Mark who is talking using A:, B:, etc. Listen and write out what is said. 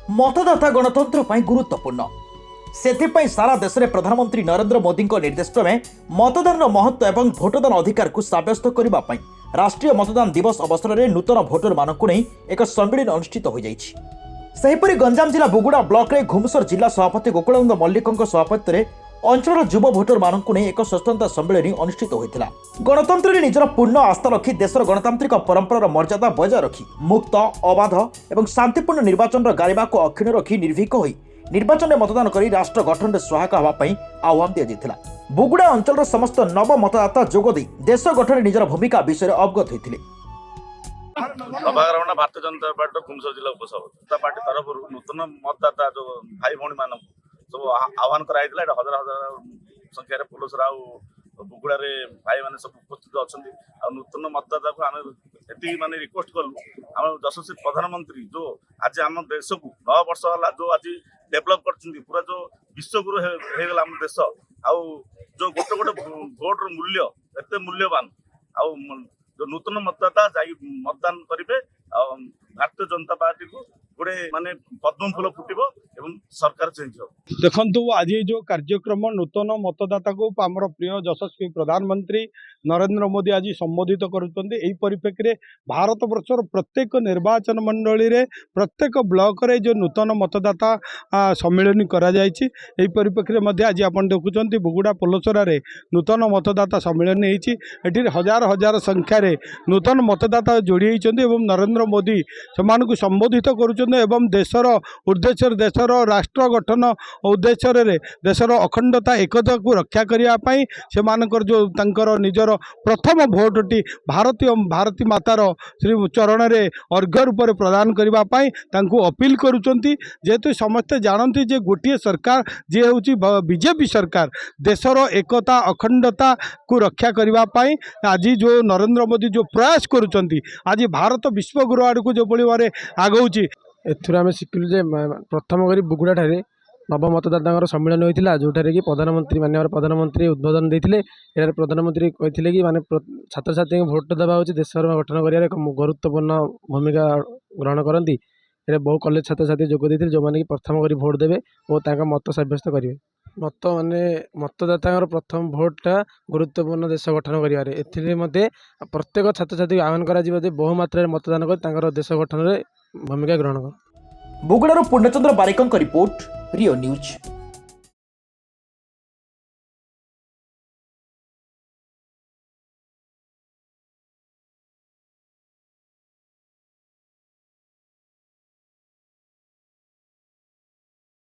A: मतदाता गणतंत्र ପାଇଁ ଗୁରୁତ୍ୱପୂର୍ଣ୍ଣ। ସେଥିପାଇଁ ସାରା ଦେଶରେ ପ୍ରଧାନମନ୍ତ୍ରୀ ନରେନ୍ଦ୍ର ମୋଦିଙ୍କ ନିର୍ଦ୍ଦେଶ କ୍ରମେ ମତଦାନର ମହତ୍ତ୍ୱ ଏବଂ ଭୋଟଦାନ ଅଧିକାରକୁ ସାବ୍ୟସ୍ତ କରିବା ପାଇଁ ରାଷ୍ଟ୍ରୀୟ ମତଦାନ ଦିବସ ଅବସରରେ ନୂତନ ଭୋଟରମାନଙ୍କୁ ନେଇ ଏକ ସମ୍ମିଳନୀ ଅନୁଷ୍ଠିତ ହୋଇଯାଇଛି। ସେହିପରି ଗଞ୍ଜାମ ଜିଲ୍ଲା ବୁଗୁଡ଼ା ବ୍ଲକରେ ଘୁମସର ଜିଲ୍ଲା ସଭାପତି ଗୋକୁଳାନନ୍ଦ ମଲ୍ଲିକଙ୍କ ସଭାପତିତ୍ୱରେ ଅଞ୍ଚଳର ଯୁବ ଭୋଟରମାନଙ୍କୁ ନେଇ ଏକ ସ୍ୱତନ୍ତ୍ର ସମ୍ମିଳନୀ ଅନୁଷ୍ଠିତ ହୋଇଥିଲା। ଗଣତନ୍ତ୍ରରେ ନିଜର ପୂର୍ଣ୍ଣ ଆସ୍ଥା ରଖି ଦେଶର ଗଣତାନ୍ତ୍ରିକ ପରମ୍ପରାର ମର୍ଯ୍ୟାଦା ବଜାୟ ରଖି ମୁକ୍ତ ଅବାଧ ଏବଂ ଶାନ୍ତିପୂର୍ଣ୍ଣ ନିର୍ବାଚନର ଗାରିମାକୁ ଅକ୍ଷୁଣ୍ଣ ରଖି ନିର୍ଭୀକ ହୋଇ ନିର୍ବାଚନରେ ମତଦାନ କରି ରାଷ୍ଟ୍ର ଗଠନରେ ସହାୟକ ହେବା ପାଇଁ ଆହ୍ୱାନ ଦିଆଯାଇଥିଲା। ବୁଗୁଡ଼ା ଅଞ୍ଚଳର ସମସ୍ତ ନବ ମତଦାତା ଯୋଗଦେଇ ଦେଶ ଗଠନରେ ନିଜର ଭୂମିକା ବିଷୟରେ ଅବଗତ ହୋଇଥିଲେ।
B: ସଭାଗ୍ରହଣ ଭାରତୀୟ ଜନତା ପାର୍ଟିର ଘୁମସର ଜିଲ୍ଲା ଉପସଭାପତି ପାର୍ଟି ତରଫରୁ ନୂତନ ମତଦାତା ଯୋଉ ଭାଇ ଭଉଣୀ ମାନଙ୍କୁ ସବୁ ଆହ୍ୱାନ କରାଯାଇଥିଲା। ଏଇଟା ହଜାର ହଜାର ସଂଖ୍ୟାରେ ପୋଲସରା ଆଉ ବୁଗୁଡ଼ାରେ ଭାଇମାନେ ସବୁ ଉପସ୍ଥିତ ଅଛନ୍ତି। ଆଉ ନୂତନ ମତଦାତାକୁ ଆମେ ଏତିକି ମାନେ ରିକ୍ୱେଷ୍ଟ କଲୁ, ଆମ ଯଶସ୍ୱୀ ପ୍ରଧାନମନ୍ତ୍ରୀ ଯୋଉ ଆଜି ଆମ ଦେଶକୁ 9 ବର୍ଷ ହେଲା ଯୋଉ ଆଜି ଡେଭଲପ କରିଛନ୍ତି, ପୁରା ଯୋଉ ବିଶ୍ୱଗୁରୁ ହେଇଗଲା ଆମ ଦେଶ। ଆଉ ଯୋଉ ଗୋଟେ ଗୋଟେ ଭୋଟର ମୂଲ୍ୟ ଏତେ ମୂଲ୍ୟବାନ, ଆଉ ଯୋଉ ନୂତନ ମତଦାତା ଯାଇ ମତଦାନ କରିବେ ଆଉ ଭାରତୀୟ ଜନତା ପାର୍ଟିକୁ ଗୋଟେ ମାନେ ପଦ୍ମ ଫୁଲ ଫୁଟିବ ଏବଂ ସରକାର ଚେଞ୍ଜ ହେବ।
C: देखु आज जो कार्यक्रम नूतन मतदाता को आमर प्रिय यशस्वी प्रधानमंत्री नरेंद्र मोदी आज संबोधित करुँचे। यही परिप्रेक्षी भारत वर्षर प्रत्येक निर्वाचन मंडली रे प्रत्येक ब्लॉक रे जो नूतन मतदाता सम्मेलन कराई परिप्रेक्षी आज आप देखुं बुगुड़ा पोलसरा रे नूतन मतदाता सम्मेलन होती। हजार हजार संख्यार नूतन मतदाता जोड़ी होती नरेंद्र मोदी से संबोधित करुँच देशर उद्देश्य देशर राष्ट्र गठन उद्देश्य रे देशर अखंडता एकता को रक्षा करने से मानकर जो तंकर निजर प्रथम भोटटी भारती मातार श्री चरण रे अर्घ्य रूप में प्रदान करने अपील करुँच। जेहेतु समस्ते जानती जे गोटे सरकार जी हूँ बीजेपी सरकार देशर एकता अखंडता को रक्षा करने आज जो नरेंद्र मोदी जो प्रयास करुँच आज भारत विश्वगुरु आड़ को जो भाव आगौची
D: एम शिखिलु जे प्रथम करी बुगुड़ा ठारे नव मतदाता सम्मेलन होता जोठारे कि प्रधानमंत्री माननीय प्रधानमंत्री उद्बोधन देते। यहाँ प्रधानमंत्री कहते कि माने छात्र छात्री भोट देवा हूँ देश गठन कर गुरुत्वपूर्ण भूमिका ग्रहण करती। बहु कॉलेज छात्र छात्री जोग देते जो मैंने प्रथम करी भोट देवे और मत सब्यस्त करेंगे। मत माने मतदाता प्रथम भोटा गुरुत्वपूर्ण देश गठन कर प्रत्येक छात्र छात्री आह्वान कर बहु मात्रा मतदान कर देश गठन में भूमिका ग्रहण कर।
A: बुगुड़ारू पूर्णचंद्र बारिकଙ୍କ रिपोर्ट रियो न्यूज।